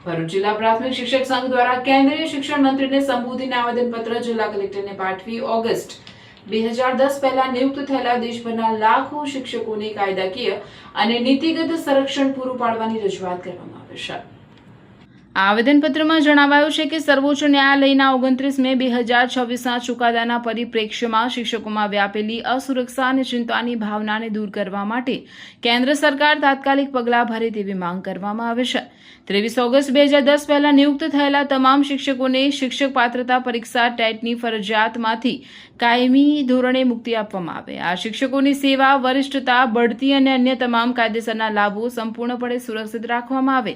ભરૂચ જિલ્લા પ્રાથમિક શિક્ષક સંઘ દ્વારા કેન્દ્રીય શિક્ષણ મંત્રીને સંબોધીને આવેદનપત્ર જિલ્લા કલેક્ટરને પાઠવી ઓગસ્ટ 2010 પહેલા નિયુક્ત થયેલા દેશભરના લાખો શિક્ષકોને કાયદાકીય અને નીતિગત સંરક્ષણ પૂરું પાડવાની રજૂઆત કરવામાં આવી છે। આ આવેદનપત્રમાં જણાવાયું છે કે સર્વોચ્ચ ન્યાયાલયના 29 મે 2026ના ચુકાદાના પરિપ્રેક્ષ્યમાં શિક્ષકોમાં વ્યાપેલી અસુરક્ષા અને ચિંતાની ભાવનાને દૂર કરવા માટે કેન્દ્ર સરકાર તાત્કાલિક પગલાં ભરે તેવી માંગ કરવામાં આવી છે। 23 ઓગસ્ટ 2010 પહેલા નિયુક્ત થયેલા તમામ શિક્ષકોને શિક્ષક પાત્રતા પરીક્ષા ટેટની ફરજિયાતમાંથી કાયમી ધોરણે મુક્તિ આપવામાં આવે। આ શિક્ષકોની સેવા, વરિષ્ઠતા, બઢતી અને અન્ય તમામ કાયદેસરના લાભો સંપૂર્ણપણે સુરક્ષિત રાખવામાં આવે।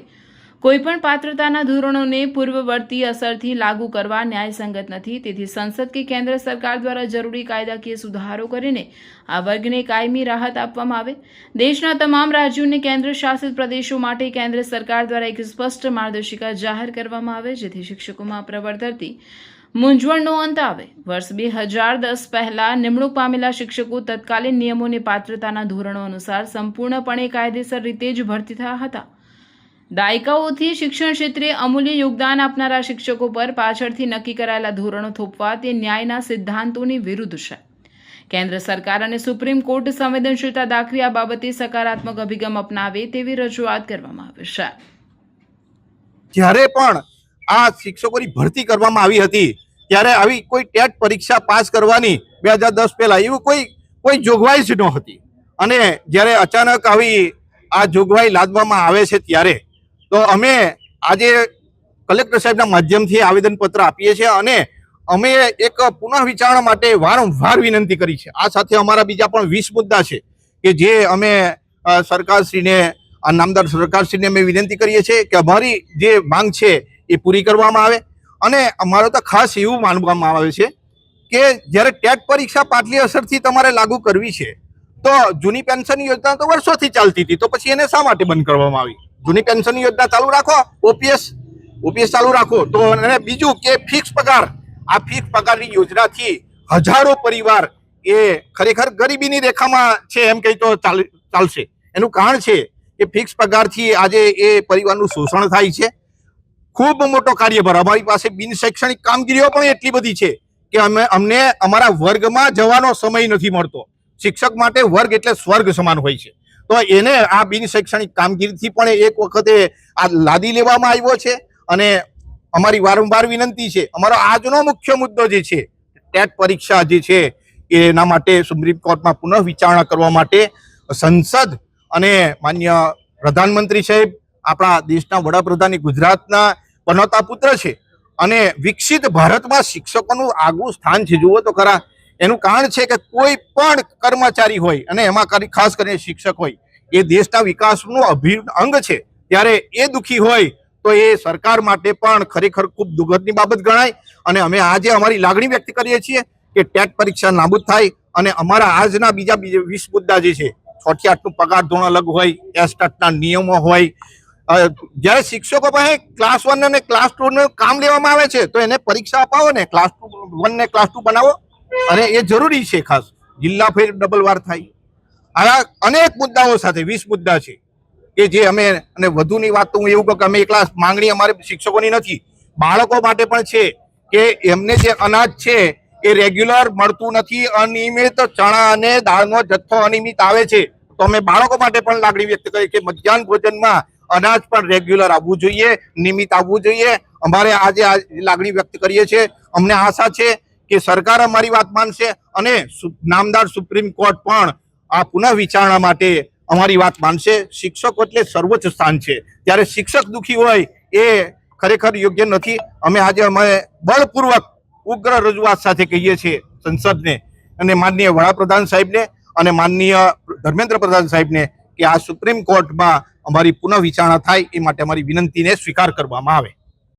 કોઈપણ પાત્રતાના ધોરણોને પૂર્વવર્તી અસરથી લાગુ કરવા ન્યાયસંગત નથી। તેથી સંસદ કે કેન્દ્ર સરકાર દ્વારા જરૂરી કાયદાકીય સુધારો કરીને આ વર્ગને કાયમી રાહત આપવામાં આવે। દેશના તમામ રાજ્યો અને કેન્દ્ર શાસિત પ્રદેશો માટે કેન્દ્ર સરકાર દ્વારા એક સ્પષ્ટ માર્ગદર્શિકા જાહેર કરવામાં આવે, જેથી શિક્ષકોમાં પ્રવર્તતી મૂંઝવણનો અંત આવે। વર્ષ 2010 પહેલા નિમણૂક પામેલા શિક્ષકો તત્કાલીન નિયમો અને પાત્રતાના ધોરણો અનુસાર સંપૂર્ણપણે કાયદેસર રીતે જ ભરતી થયા હતા। દાયકાઓથી શિક્ષણ ક્ષેત્રે અમૂલ્ય યોગદાન આપનારા શિક્ષકો પર પાછળથી નક્કી કરાયેલા ધોરણો થોપવા તે ન્યાયના સિદ્ધાંતોની વિરુદ્ધ છે। કેન્દ્ર સરકાર અને સુપ્રીમ કોર્ટ સંવેદનશીલતા દાખવી આ બાબતે સકારાત્મક અભિગમ અપનાવે તેવી રજૂઆત કરવામાં આવી છે। જ્યારે પણ આ શિક્ષકોની ભરતી કરવામાં આવી હતી ત્યારે આવી કોઈ ટેટ પરીક્ષા પાસ કરવાની 2010 પહેલા એવું કોઈ જોગવાઈ જ નહોતી, અને જ્યારે અચાનક આવી આ જોગવાઈ લાદવામાં આવે છે ત્યારે તો અમે આજે કલેક્ટર સાહેબના માધ્યમથી આવેદનપત્ર આપીએ છીએ અને અમે એક પુનઃ વિચારણા માટે વારંવાર વિનંતી કરી છે। આ સાથે અમારા બીજા પણ 20 મુદ્દા છે કે જે અમે સરકારશ્રીને, આ નામદાર સરકારશ્રીને અમે વિનંતી કરીએ છીએ કે અમારી જે માંગ છે એ પૂરી કરવામાં આવે। અને અમારો તો ખાસ એવું માનવામાં આવે છે કે જ્યારે ટેટ પરીક્ષા પાટલી અસરથી તમારે લાગુ કરવી છે તો જૂની પેન્શન યોજના તો વર્ષોથી ચાલતી હતી, તો પછી એને શા માટે બંધ કરવામાં આવી? જૂની પેન્શન યોજના ચાલુ રાખો, ઓપીએસ ચાલુ રાખો તો। અને બીજું કે ફિક્સ પગાર, આ ફિક્સ પગારની યોજનાથી હજારો પરિવાર એ ખરેખર ગરીબીની રેખામાં છે એમ કહી તો ચાલશે। એનું કારણ છે કે ફિક્સ પગારથી આજે એ પરિવારનું શોષણ થાય છે। ખૂબ મોટો કાર્યભાર, અમારી પાસે બિન શૈક્ષણિક કામગીરીઓ પણ એટલી બધી છે કે અમને અમારા વર્ગમાં જવાનો સમય નથી મળતો। શિક્ષક માટે વર્ગ એટલે સ્વર્ગ સમાન હોય છે, તો એને આ બિન શૈક્ષણિક કામગીરીથી પણ એક વખતે આ લાદી લેવામાં આવ્યો છે। અને અમારી વારંવાર વિનંતી છે, અમારો આજનો મુખ્ય મુદ્દો જે છે ટેટ પરીક્ષા જે છે એના માટે સુપ્રીમ કોર્ટમાં પુનઃ વિચારણા કરવા માટે સંસદ અને માન્ય પ્રધાનમંત્રી સાહેબ, આપણા દેશના વડાપ્રધાન, ગુજરાતના પનોતા પુત્ર છે અને વિકસિત ભારતમાં શિક્ષકોનું આગવું સ્થાન છે। જુઓ તો ખરા, એનું કારણ છે કે કોઈ પણ કર્મચારી હોય અને એમાં ખાસ કરીને શિક્ષક હોય, એ દેશના વિકાસનું અભિન્ન અંગ છે। ત્યારે એ દુઃખી હોય તો એ સરકાર માટે પણ ખરેખર ખૂબ દુઃખદની બાબત ગણાય। અને અમે આજે અમારી લાગણી વ્યક્ત કરીએ છીએ કે ટેટ પરીક્ષા નાબૂદ થાય અને અમારા આજના બીજા 20 મુદ્દા જે છે, 6 થી 8નું પગાર ધોરણ અલગ હોય, એસટાટના નિયમો હોય। જ્યારે શિક્ષકો પાસે ક્લાસ 1 અને ક્લાસ 2 નું કામ લેવામાં આવે છે તો એને પરીક્ષા અપાવો ને, ક્લાસ 1 ને ક્લાસ 2 બનાવો, અને એ જરૂરી છે। ખાસ જિલ્લા ફેર ડબલ વાર થાય। આવા અનેક મુદ્દાઓ સાથે 20 મુદ્દા છે કે જે અમે, અને વધુની વાત તો હું એવું કહું કે અમે એકલા માંગણી અમારે શિક્ષકોની નથી, બાળકો માટે પણ છે કે એમને જે અનાજ છે એ રેગ્યુલર મળતું નથી, અનિયમિત ચણા અને દાળનો જથ્થો અનિયમિત આવે છે, તો અમે બાળકો માટે પણ લાગણી વ્યક્ત કરી કે મધ્યાહન ભોજનમાં અનાજ પણ રેગ્યુલર આવવું જોઈએ, નિયમિત આવવું જોઈએ। અમારે આજે આ લાગણી વ્યક્ત કરીએ છીએ। અમને આશા છે કે સરકાર અમારી વાત માનશે અને નામદાર સુપ્રીમ કોર્ટ પણ આ પુનઃ વિચારણા માટે અમારી વાત માનશે। શિક્ષકો એટલે સર્વોચ્ચ સ્થાન છે, ત્યારે શિક્ષક દુઃખી હોય એ ખરેખર યોગ્ય નથી। અમે બળપૂર્વક ઉગ્ર રજૂઆત સાથે કહીએ છીએ સંસદને અને માનનીય વડાપ્રધાન સાહેબને અને માનનીય ધર્મેન્દ્ર પ્રધાન સાહેબને કે આ સુપ્રીમ કોર્ટમાં અમારી પુનઃ વિચારણા થાય એ માટે અમારી વિનંતીને સ્વીકાર કરવામાં આવે।